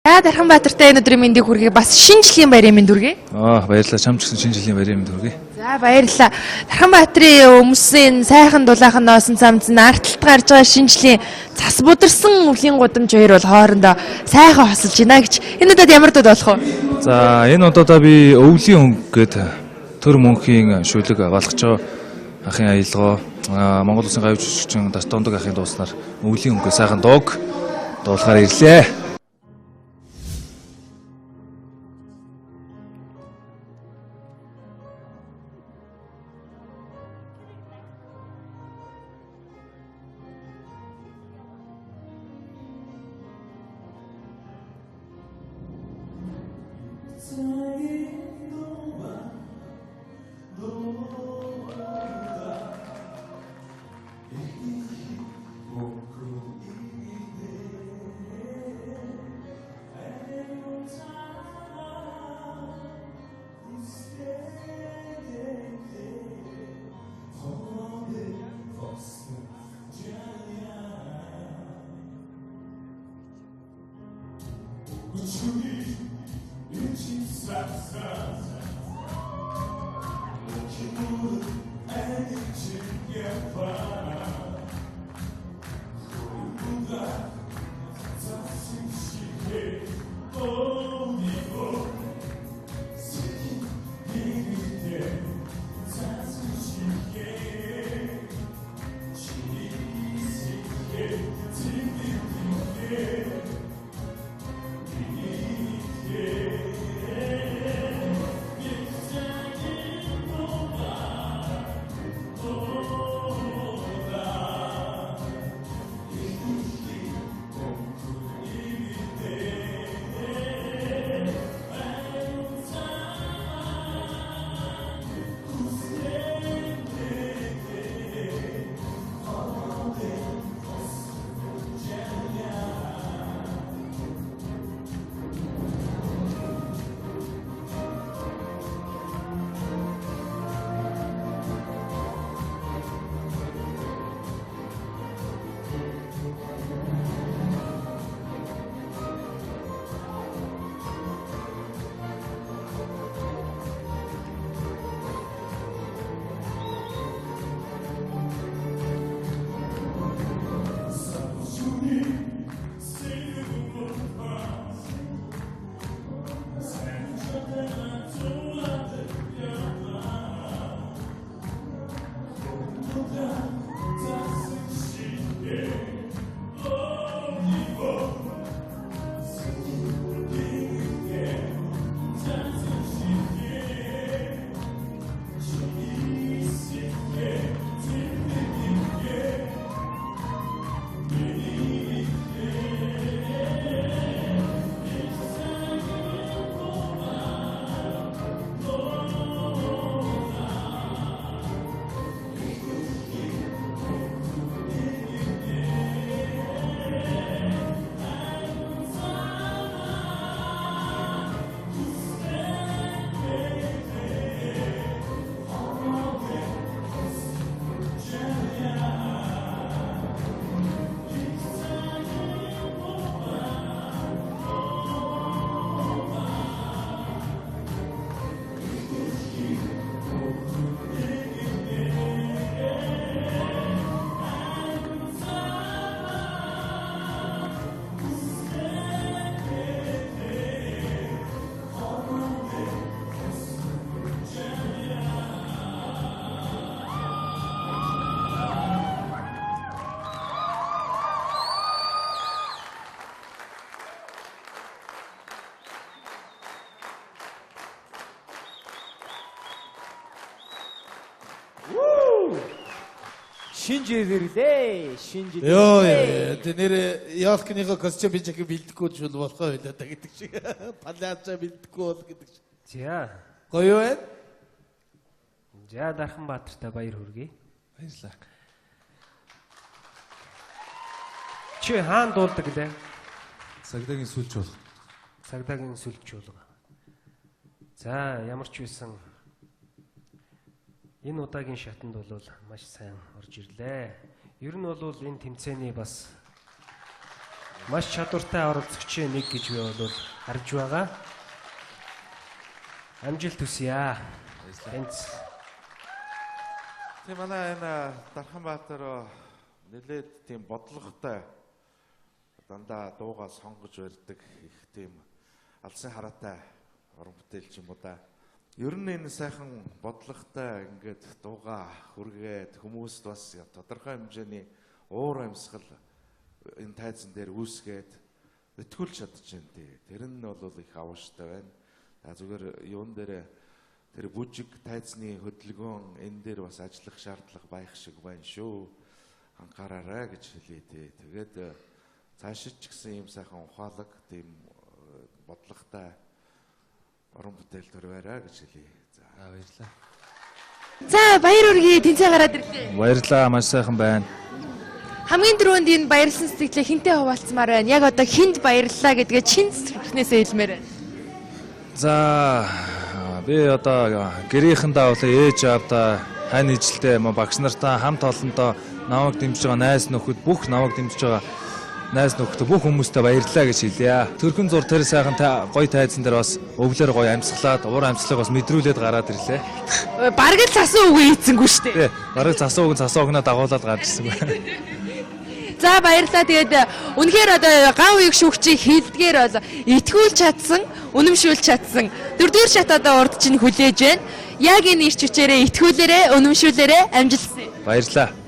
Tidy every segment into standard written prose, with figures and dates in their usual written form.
За Дарханбаатартай энэ өдрийн мэндийг хүргэе. Бас шинэ жилийн баярын мэнд хүргэе. Баярлалаа. Чамч гэсэн шинэ жилийн баярын мэнд хүргэе. За баярлалаа. Дарханбаатарын өмсөн сайхан дулаахан ноосон цамц наарталт гарч байгаа шинэ жилийн цас бударсан өвлийн гудамж хоёр бол хоорондоо сайхан хосолж байна гэж. Энэ удаад ямар дууд болох вэ? За энэ удаа би өвлийн өнгө гэдэг төр мөнхийн шүлэг балгачаа ахын аялгаа Монгол Улсын гавь жүжигчин Дастондог ахын дууснаар өвлийн өнгө сайхан дууг дуулахаар ирлээ. Шинжээрлээ. Йоо нэр яалкныхоо костюм бижиг бэлдэхгүй ч болохоо байлаа та гэдэг шиг. Палаача бэлдэхгүй бол гэдэг шиг. За. Гоё байна. За Дарханбаатартай баяр хүргэе. Баярлалаа. Чи хаан дуулдаг лээ? Сагдагийн сүлж бол. Сагдагийн сүлж бол. За ямар ч байсан энэ удаагийн шатанд бол маш сайн орж ирлээ. Ер нь бол энэ тэмцээний бас Маш чадвартай оролцогчийн нэг гэж би бол харж байгаа. Амжилт хүсье. Тэнц. Тийм манай энэ Дарханбаатар нэлээд тийм бодлоготой дандаа дуугаа сонгож барьдаг их тийм алсын хараатай уран бүтээлч юм уу да. Ер нь энэ сайхан бодлоготой ингээд дуугаа хүргээд хүмүүст бас тодорхой хэмжээний уур амьсгал энэ тайзан дээр үүсгээд итгүүлж чадчихээн тий. Тэр нь бол их авууштай байна. Зүгээр юун дээр тэр бүжиг тайзны хөдөлгөөн энэ дээр бас ажиллах шаардлага байх шиг байна шүү. Анхаараарай гэж хэлээ тий. Тэгээд цаашид ч гэсэн ийм сайхан ухаалаг тийм бодлоготой уран бүтээл төрөөрэй гэж хэлээ. За баярлалаа. За баяр үргээ тэнцээ гараад ирлээ. Баярлалаа, маш сайхан байна. Хамгийн түрүүнд энэ баярлсан сэтгэлээ хинтээ хуваалцмаар байна. Яг одоо хинд баярлалаа гэдгээ чин зүрхнээсээ хэлмээр байна. За би одоо гэрийнхэндээ болоо ээж аавдаа хань ижилтэй багш нартаа хамт олондоо намайг дэмжиж байгаа найз нөхөд бүх намайг дэмжиж байгаа найз нөхөд бүх хүмүүстээ баярлалаа гэж хэлье. Төрхөн зур тэр сайхан гоё тайзан дээр бас өвлөр гоё амьсгалаад уур амьсгалыг бас мэдрүүлээд гараад ирлээ. Бараг л цасан үг ийцсэнгүү шүү дээ. Тий, бараг цасан өгнө дагуулад гарч ирсэн байна. За баярлалаа. Тэгээд үнэхээр одоо гав үеиг шүүгчийг хилдгээр бол итгүүлж чадсан, үнэмшүүлж чадсан. Дөрөвдүгээр шат одоо урд чинь хүлээж байна. Яг энэ ирч хүчээрээ итгүүлээрээ, үнэмшүүлээрээ амжилтсан. Баярлалаа.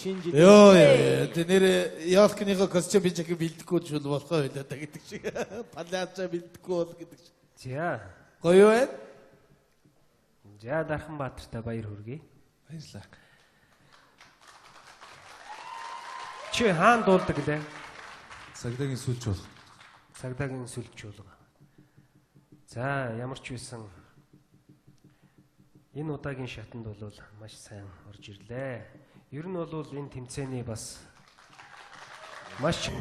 Шинжээрлээ. Йоо нэр яалкныхоо костюм би чиг бэлдэхгүй ч болохоо байлаа та гэдэг шиг. Палаача бэлдэхгүй бол гэдэг шиг. За. Гоё байна. За Дарханбаатартай баяр хүргэе. Баярлалаа. Чи хаана дуулдаг лээ? Цагдаагийн сүлж болох. Цагдаагийн сүлж чуулга. За ямар ч байсан энэ удаагийн шатанд бол маш сайн орж ирлээ. Ер нь бол энэ тэмцээний бас маш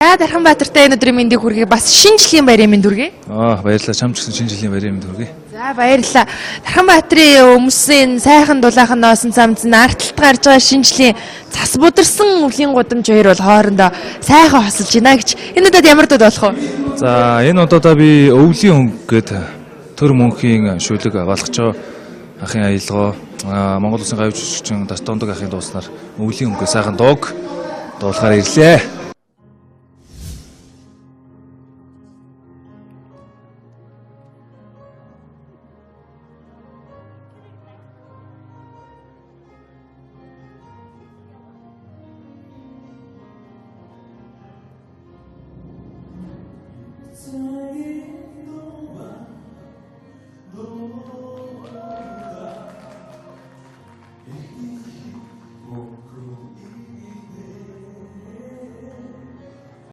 За Дарханбаатартай энэ өдрийн мэндийг хүргэе. Бас шинэ жилийн баярын мэнд хүргэе. Баярлалаа. Чамд ч гэсэн шинэ жилийн баярын мэнд хүргэе. За баярлалаа. Дарханбаатарын өмсөн сайхан дулаахан ноосон цамц нарталт гарч байгаа шинэ жилийн цас бударсан өвлийн гудамж хоёр бол хоорондоо сайхан хосолж байна гэж. Энэ удаад ямар дууд болох вэ? За энэ удаа би өвлийн өнгө гэдэг төр мөнхийн шүлэг агуулгаж байгаа ахын аялгаа Монгол Улсын гавьч жүжигчин Дастондог ахын дууснаар өвлийн өнгөө сайхан дууг дуулахаар ирлээ.